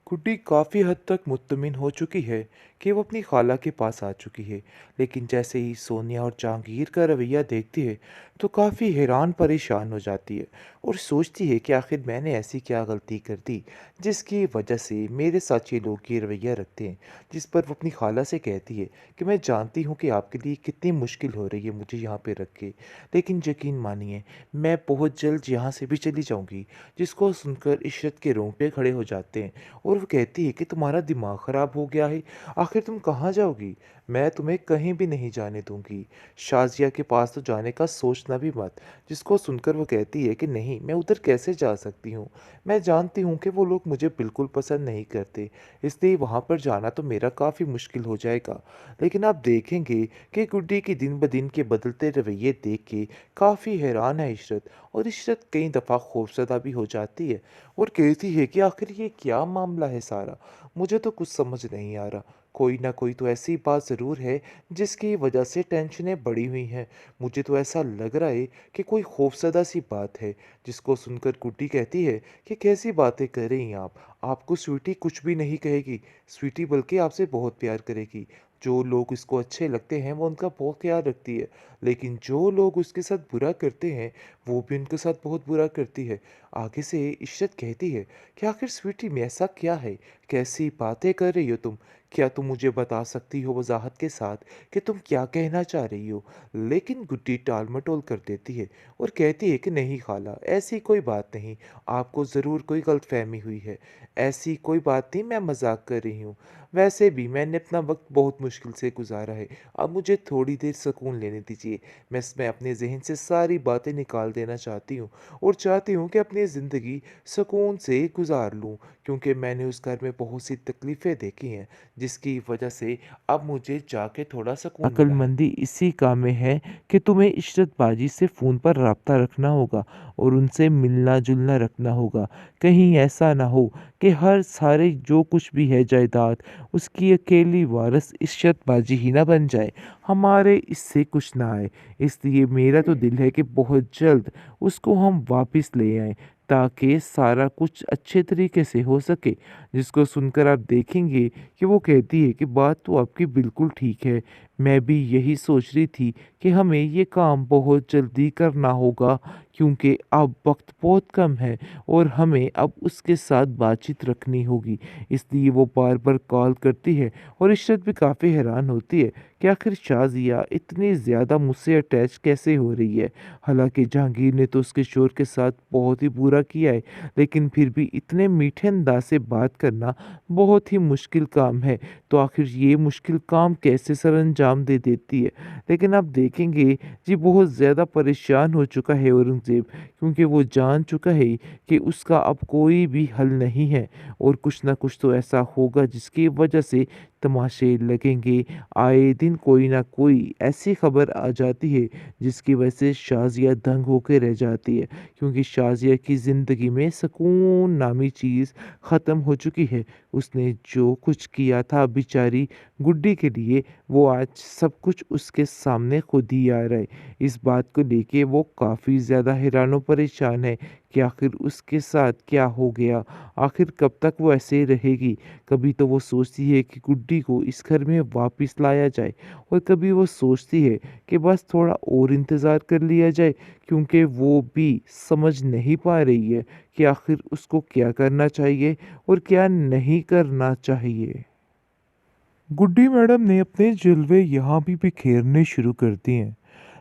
गुड्डी काफ़ी हद तक मुत्तमिन हो चुकी है कि वो अपनी खाला के पास आ चुकी है। लेकिन जैसे ही सोनिया और जहांगीर का रवैया देखती है तो काफ़ी हैरान परेशान हो जाती है और सोचती है कि आखिर मैंने ऐसी क्या गलती कर दी जिसकी वजह से मेरे साथ ये लोग ये रवैया रखते हैं। जिस पर वो अपनी खाला से कहती है कि मैं जानती हूँ कि आपके लिए कितनी मुश्किल हो रही है मुझे यहाँ पे रख के, लेकिन यकीन मानिए मैं बहुत जल्द यहाँ से भी चली जाऊँगी। जिसको सुनकर इशरत के रोंगटे खड़े हो जाते हैं और वो कहती है कि तुम्हारा दिमाग ख़राब हो गया है, आखिर तुम कहाँ जाओगी? मैं तुम्हें कहीं भी नहीं जाने दूँगी। शाज़िया के पास तो जाने का सोचना भी मत। जिसको सुनकर वो कहती है कि नहीं, मैं उधर कैसे जा सकती हूँ? मैं जानती हूँ कि वो लोग मुझे बिल्कुल पसंद नहीं करते, इसलिए वहाँ पर जाना तो मेरा काफ़ी मुश्किल हो जाएगा। लेकिन आप देखेंगे कि गुड्डी के दिन-ब-दिन के बदलते रवैये देख के काफ़ी हैरान है इशरत, और इशरत कई दफ़ा खौफ़ज़दा भी हो जाती है और कहती है कि आखिर ये क्या मामला है सारा? मुझे तो कुछ समझ नहीं आ रहा। कोई ना कोई तो ऐसी बात ज़रूर है जिसकी वजह से टेंशनें बढ़ी हुई हैं। मुझे तो ऐसा लग रहा है कि कोई खौफ़ज़दा सी बात है। जिसको सुनकर गुड्डी कहती है कि कैसी बातें कर रही हैं आप? आपको स्वीटी कुछ भी नहीं कहेगी। स्वीटी बल्कि आपसे बहुत प्यार करेगी। जो लोग उसको अच्छे लगते हैं वो उनका बहुत ख़्याल रखती है। लेकिन जो लोग उसके साथ बुरा करते हैं वो भी उनके साथ बहुत बुरा करती है। आगे से इशरत कहती है कि आखिर स्वीटी में ऐसा क्या है? कैसी बातें कर रही हो तुम? क्या तुम मुझे बता सकती हो वज़ाहत के साथ कि तुम क्या कहना चाह रही हो? लेकिन गुड्डी टाल-मटोल कर देती है और कहती है कि नहीं खाला, ऐसी कोई बात नहीं। आपको ज़रूर कोई गलतफ़हमी हुई है। ऐसी कोई बात नहीं, मैं मज़ाक कर रही हूँ। वैसे भी मैंने अपना वक़्त बहुत मुश्किल से गुज़ारा है। अब मुझे थोड़ी देर सुकून लेने दीजिए। मैं अपने ज़हन से सारी बातें निकाल देना चाहती हूँ और चाहती हूँ कि अपनी ज़िंदगी सुकून से गुज़ार लूँ, क्योंकि मैंने उस घर में बहुत सी तकलीफ़ें देखी हैं, जिसकी वजह से अब मुझे जाके थोड़ा सुकून मिला है। अक्लमंदी इसी काम में है कि तुम्हें इशरत बाजी से फ़ोन पर राब्ता रखना होगा और उनसे मिलना-जुलना रखना होगा। कहीं ऐसा ना हो कि हर सारे जो कुछ भी है जायदाद, उसकी अकेली वारिस इशरत बाजी ही ना बन जाए। हमारे इससे कुछ ना आए। इसलिए मेरा तो दिल है कि बहुत जल्द उसको हम वापस ले आएँ, ताकि सारा कुछ अच्छे तरीके से हो सके। जिसको सुनकर आप देखेंगे कि वो कहती है कि बात तो आपकी बिल्कुल ठीक है। मैं भी यही सोच रही थी कि हमें ये काम बहुत जल्दी करना होगा, क्योंकि अब वक्त बहुत कम है और हमें अब उसके साथ बातचीत रखनी होगी। इसलिए वो बार बार कॉल करती है और इशरत भी काफ़ी हैरान होती है कि आखिर शाज़िया इतनी ज़्यादा मुझसे अटैच कैसे हो रही है। हालांकि जहांगीर ने तो उसके शोर के साथ बहुत ही बुरा किया है, लेकिन फिर भी इतने मीठे अंदाज से बात करना बहुत ही मुश्किल काम है। तो आखिर ये मुश्किल काम कैसे सरअंजाम दे देती है। लेकिन आप देखेंगे जी, बहुत ज़्यादा परेशान हो चुका है औरंगज़ेब, क्योंकि वो जान चुका है कि उसका अब कोई भी हल नहीं है और कुछ ना कुछ तो ऐसा होगा जिसकी वजह से तमाशे लगेंगे। आए दिन कोई ना कोई ऐसी खबर आ जाती है जिसकी वजह से शाज़िया दंग होकर रह जाती है, क्योंकि शाज़िया की ज़िंदगी में सुकून नामी चीज़ ख़त्म हो चुकी है। उसने जो कुछ किया था बेचारी गुड्डी के लिए, वो आज सब कुछ उसके सामने खुद ही आ रहा है। इस बात को लेके वो काफ़ी ज़्यादा हैरान और परेशान है कि आखिर उसके साथ क्या हो गया? आखिर कब तक वो ऐसे ही रहेगी? कभी तो वो सोचती है कि गुड्डी को इस घर में वापस लाया जाए, और कभी वो सोचती है कि बस थोड़ा और इंतज़ार कर लिया जाए, क्योंकि वो भी समझ नहीं पा रही है कि आखिर उसको क्या करना चाहिए और क्या नहीं करना चाहिए। गुड्डी मैडम ने अपने जलवे यहाँ भी बिखेरने शुरू कर दिए हैं।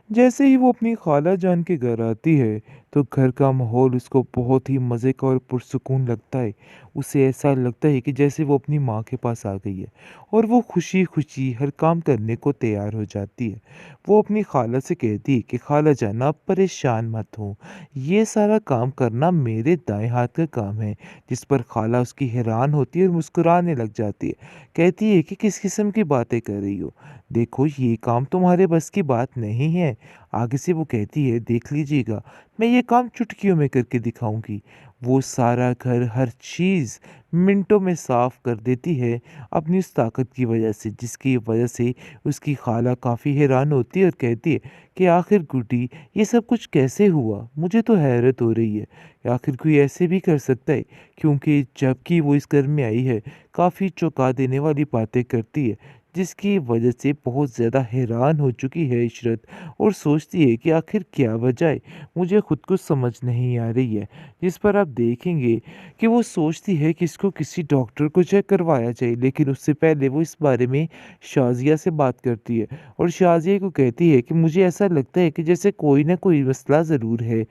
जैसे ही वो अपनी खाला जान के घर आती है तो घर का माहौल उसको बहुत ही मज़े का और पुरसुकून लगता है। उसे ऐसा लगता है कि जैसे वो अपनी माँ के पास आ गई है और वो खुशी खुशी हर काम करने को तैयार हो जाती है। वो अपनी खाला से कहती है कि खाला जान, आप परेशान मत हो, ये सारा काम करना मेरे दाएं हाथ का काम है। जिस पर खाला उसकी हैरान होती है और मुस्कुराने लग जाती है। कहती है कि किस किस्म की बातें कर रही हो? देखो, ये काम तुम्हारे बस की बात नहीं है। आगे से वो कहती है, देख लीजिएगा, मैं ये काम चुटकियों में करके दिखाऊंगी। वो सारा घर, हर चीज़ मिनटों में साफ कर देती है अपनी उस ताकत की वजह से, जिसकी वजह से उसकी खाला काफ़ी हैरान होती है और कहती है कि आखिर गुड्डी, ये सब कुछ कैसे हुआ? मुझे तो हैरत हो रही है। आखिर कोई ऐसे भी कर सकता है? क्योंकि जबकि वो इस घर में आई है, काफ़ी चौंका देने वाली बातें करती है, जिसकी वजह से बहुत ज़्यादा हैरान हो चुकी है इशरत और सोचती है कि आखिर क्या वजह है? मुझे खुद को समझ नहीं आ रही है। जिस पर आप देखेंगे कि वो सोचती है कि इसको किसी डॉक्टर को चेक करवाया जाए, लेकिन उससे पहले वो इस बारे में शाज़िया से बात करती है और शाज़िया को कहती है कि मुझे ऐसा लगता है कि जैसे कोई ना कोई मसला ज़रूर है।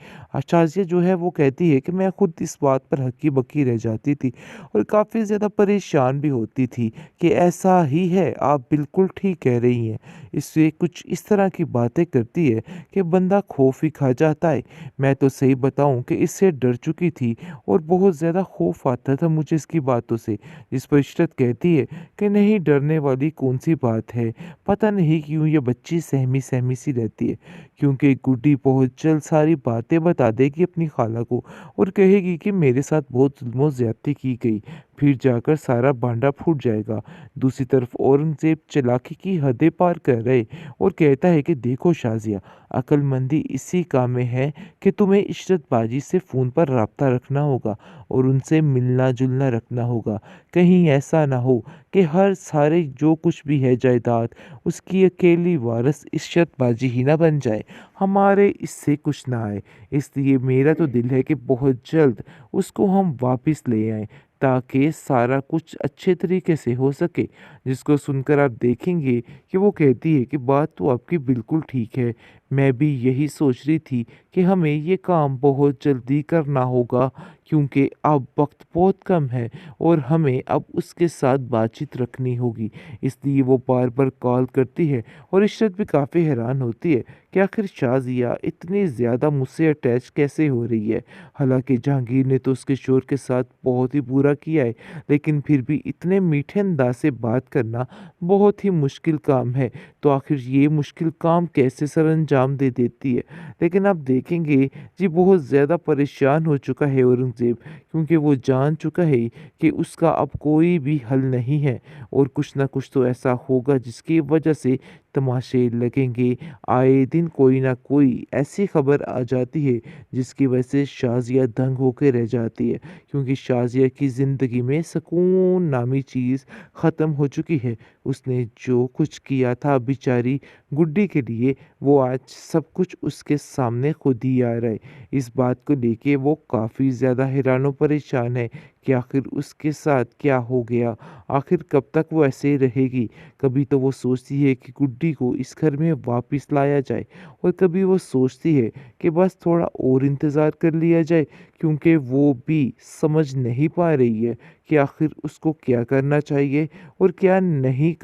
शाज़िया जो है वो कहती है कि मैं खुद इस बात पर हक्की-बक्की रह जाती थी और काफ़ी ज़्यादा परेशान भी होती थी कि ऐसा ही है, आप बिल्कुल ठीक कह रही हैं। इससे कुछ इस तरह की बातें करती है कि बंदा खौफ ही खा जाता है। मैं तो सही बताऊँ कि इससे डर चुकी थी और बहुत ज़्यादा खौफ आता था मुझे इसकी बातों से। जिस पर इशरत कहती है कि नहीं, डरने वाली कौन-सी बात है, पता नहीं क्यों ये बच्ची सहमी-सहमी सी रहती है। क्योंकि गुड्डी बहुत जल्द सारी बातें बता देगी अपनी खाला को और कहेगी कि मेरे साथ बहुत ज़ुल्म और ज़्यादती की गई, फिर जाकर सारा भांडा फूट जाएगा। दूसरी तरफ औरंगज़ेब चालाकी की हदें पार कर रहे और कहता है कि देखो शाज़िया, अक्लमंदी इसी काम में है कि तुम्हें इशरत बाजी से फ़ोन पर राब्ता रखना होगा और उनसे मिलना-जुलना रखना होगा। कहीं ऐसा ना हो कि हर सारे जो कुछ भी है जायदाद, उसकी अकेली वारिस इशरत बाजी ही ना बन जाए। हमारे इससे कुछ ना आए। इसलिए मेरा तो दिल है कि बहुत जल्द उसको हम वापस ले आएँ, ताकि सारा कुछ अच्छे तरीके से हो सके। जिसको सुनकर आप देखेंगे कि वो कहती है कि बात तो आपकी बिल्कुल ठीक है। मैं भी यही सोच रही थी कि हमें ये काम बहुत जल्दी करना होगा, क्योंकि अब वक़्त बहुत कम है और हमें अब उसके साथ बातचीत रखनी होगी। इसलिए वो बार-बार कॉल करती है और इशरत भी काफ़ी हैरान होती है कि आखिर शाज़िया इतनी ज़्यादा मुझसे अटैच कैसे हो रही है। हालाँकि जहांगीर ने तो उसके शोहर के साथ बहुत ही बुरा किया है, लेकिन फिर भी इतने मीठे अंदाज़ से बात करना बहुत ही मुश्किल काम है। तो आखिर ये मुश्किल काम कैसे सरअंजाम दे देती है। लेकिन आप देखेंगे जी, बहुत ज़्यादा परेशान हो चुका है औरंगज़ेब, क्योंकि वो जान चुका है कि उसका अब कोई भी हल नहीं है और कुछ ना कुछ तो ऐसा होगा जिसकी वजह से तमाशे लगेंगे। आए दिन कोई ना कोई ऐसी खबर आ जाती है जिसकी वजह से शाज़िया दंग होके रह जाती है, क्योंकि शाज़िया की ज़िंदगी में सुकून नामी चीज़ ख़त्म हो चुकी है। उसने जो कुछ किया था बेचारी गुड्डी के लिए, वो आज सब कुछ उसके सामने खुद ही आ रहा है। इस बात को लेके वो काफ़ी ज़्यादा हैरान और परेशान है कि आखिर उसके साथ क्या हो गया? आखिर कब तक वो ऐसे ही रहेगी? कभी तो वो सोचती है कि गुड्डी को इस घर में वापस लाया जाए और कभी वो सोचती है कि बस थोड़ा और इंतज़ार कर लिया जाए, क्योंकि वो भी समझ नहीं पा रही है कि आखिर उसको क्या करना चाहिए और क्या नहीं